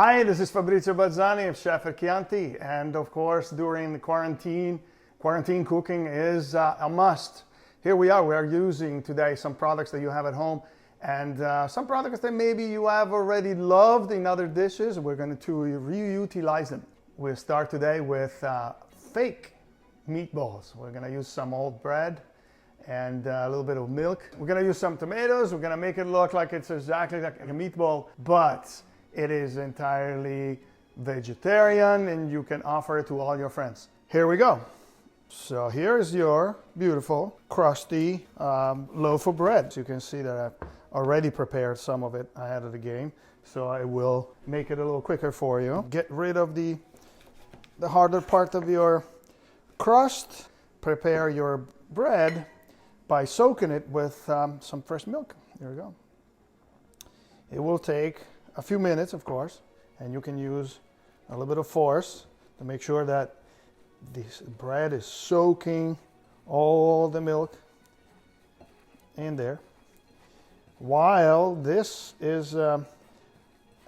Hi, this is Fabrizio Bazzani of Chef Chianti, and of course during the quarantine cooking is a must. Here we are using today some products that you have at home and some products that maybe you have already loved in other dishes. We're going to reutilize them. We'll start today with fake meatballs. We're going to use some old bread and a little bit of milk. We're going to use some tomatoes. We're going to make it look like it's exactly like a meatball, but it is entirely vegetarian and you can offer it to all your friends. Here we go. So here is your beautiful crusty loaf of bread. You can see that I've already prepared some of it ahead of the game, so I will make it a little quicker for you. Get rid of the harder part of your crust. Prepare your bread by soaking it with some fresh milk. Here we go. It will take a few minutes, of course, and you can use a little bit of force to make sure that this bread is soaking all the milk in there. While this is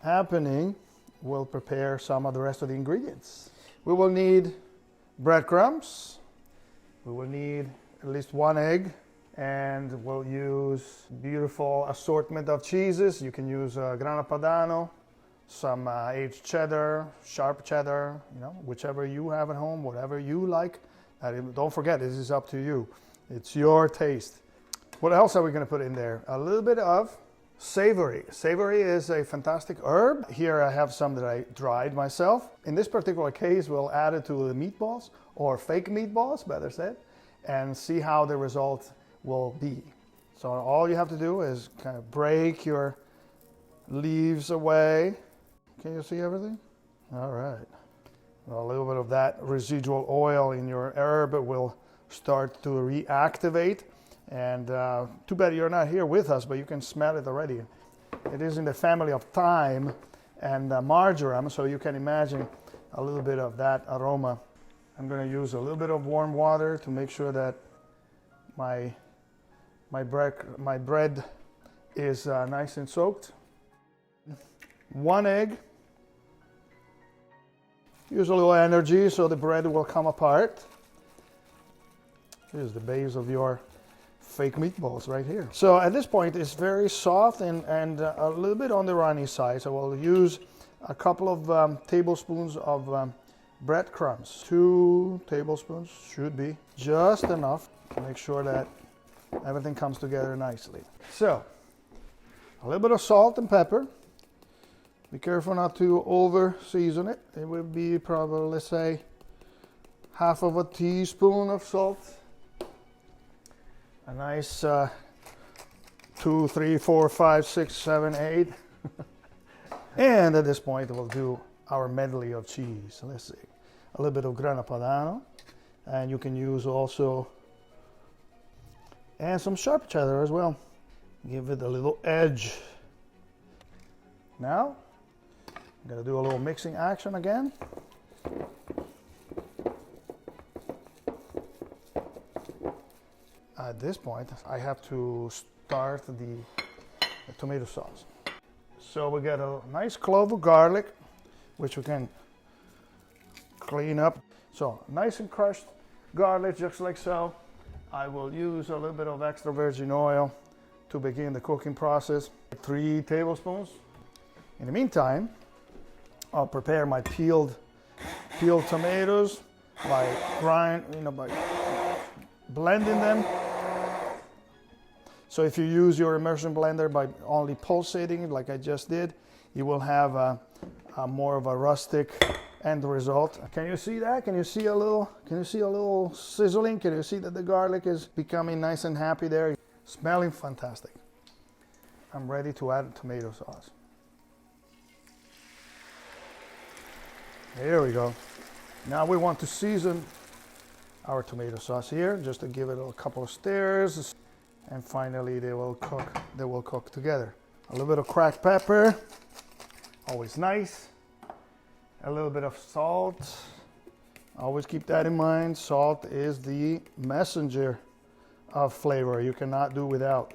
happening, we'll prepare some of the rest of the ingredients. We will need breadcrumbs. We will need at least one egg, and we'll use beautiful assortment of cheeses. You can use grana padano, some aged cheddar, sharp cheddar, whichever you have at home, whatever you like. Don't forget, this is up to you. It's your taste. What else are we going to put in there? A little bit of savory. Savory is a fantastic herb. Here I have some that I dried myself. In this particular case, we'll add it to the meatballs, or fake meatballs, better said, and see how the result will be. So all you have to do is kind of break your leaves away. Can you see everything? All right. Well, a little bit of that residual oil in your herb will start to reactivate. And too bad you're not here with us, but you can smell it already. It is in the family of thyme and marjoram, so you can imagine a little bit of that aroma. I'm going to use a little bit of warm water to make sure that my bread is nice and soaked. One egg. Use a little energy so the bread will come apart. Here's the base of your fake meatballs right here. So at this point it's very soft and a little bit on the runny side. So we'll use a couple of tablespoons of breadcrumbs. 2 tablespoons should be just enough to make sure that everything comes together nicely. So a little bit of salt and pepper. Be careful not to over season it. It will be probably, let's say, half of a teaspoon of salt. A nice 2, 3, 4, 5, 6, 7, 8. And at this point we'll do our medley of cheese. So let's see. A little bit of grana padano. And you can use also, and some sharp cheddar as well. Give it a little edge. Now, I'm going to do a little mixing action again. At this point, I have to start the tomato sauce. So we got a nice clove of garlic, which we can clean up. So nice and crushed garlic, just like so. I will use a little bit of extra virgin oil to begin the cooking process. 3 tablespoons. In the meantime, I'll prepare my peeled tomatoes by blending them. So if you use your immersion blender by only pulsating it like I just did, you will have a more of a rustic end result. Can you see that? Can you see a little sizzling? Can you see that the garlic is becoming nice and happy there? Smelling fantastic. I'm ready to add tomato sauce. There we go. Now we want to season our tomato sauce here, just to give it a couple of stirs, and finally they will cook together. A little bit of cracked pepper, always nice. A little bit of salt. Always keep that in mind. Salt is the messenger of flavor. You cannot do without.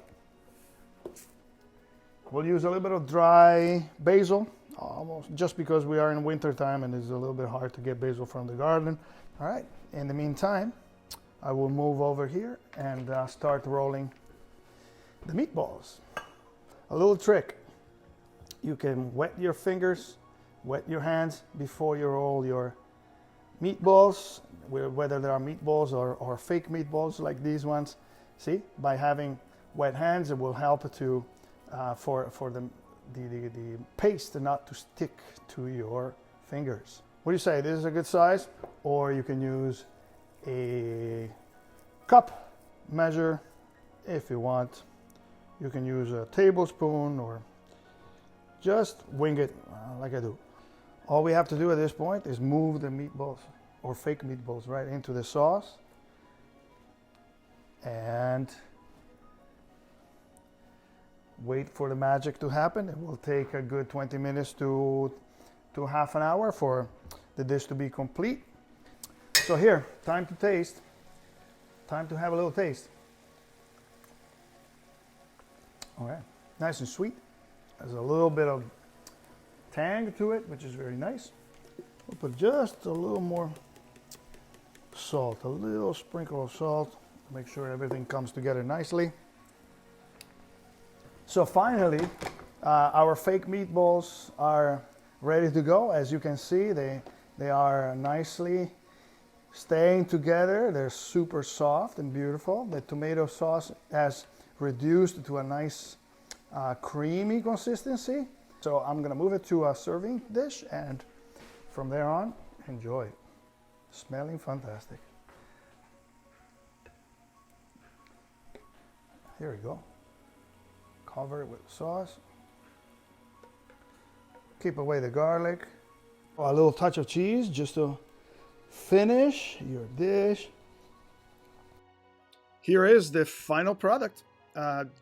We'll use a little bit of dry basil almost, just because we are in winter time and it's a little bit hard to get basil from the garden. All right, in the meantime, I will move over here and start rolling the meatballs. A little trick, you can wet your fingers, wet your hands before you roll your meatballs, whether they are meatballs or fake meatballs like these ones. See, by having wet hands, it will help to for the paste not to stick to your fingers. What do you say? This is a good size, or you can use a cup measure if you want. You can use a tablespoon or just wing it like I do. All we have to do at this point is move the meatballs or fake meatballs right into the sauce and wait for the magic to happen. It will take a good 20 minutes to half an hour for the dish to be complete. So here, time to taste. Time to have a little taste. All right, nice and sweet. There's a little bit of tang to it, which is very nice. We'll put just a little more salt, a little sprinkle of salt. Make sure everything comes together nicely. So finally, our fake meatballs are ready to go. As you can see, they are nicely staying together. They're super soft and beautiful. The tomato sauce has reduced to a nice creamy consistency. So I'm gonna move it to a serving dish, and from there on, enjoy. Smelling fantastic. Here we go. Cover it with sauce. Keep away the garlic. A little touch of cheese just to finish your dish. Here is the final product.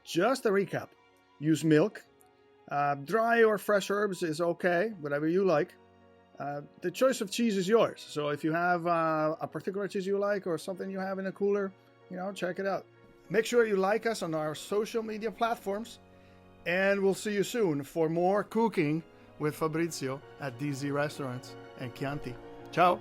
Just a recap. Use milk. Dry or fresh herbs is okay, whatever you like. The choice of cheese is yours. So if you have a particular cheese you like or something you have in a cooler, check it out. Make sure you like us on our social media platforms, and we'll see you soon for more cooking with Fabrizio at DZ Restaurants and Chianti. Ciao!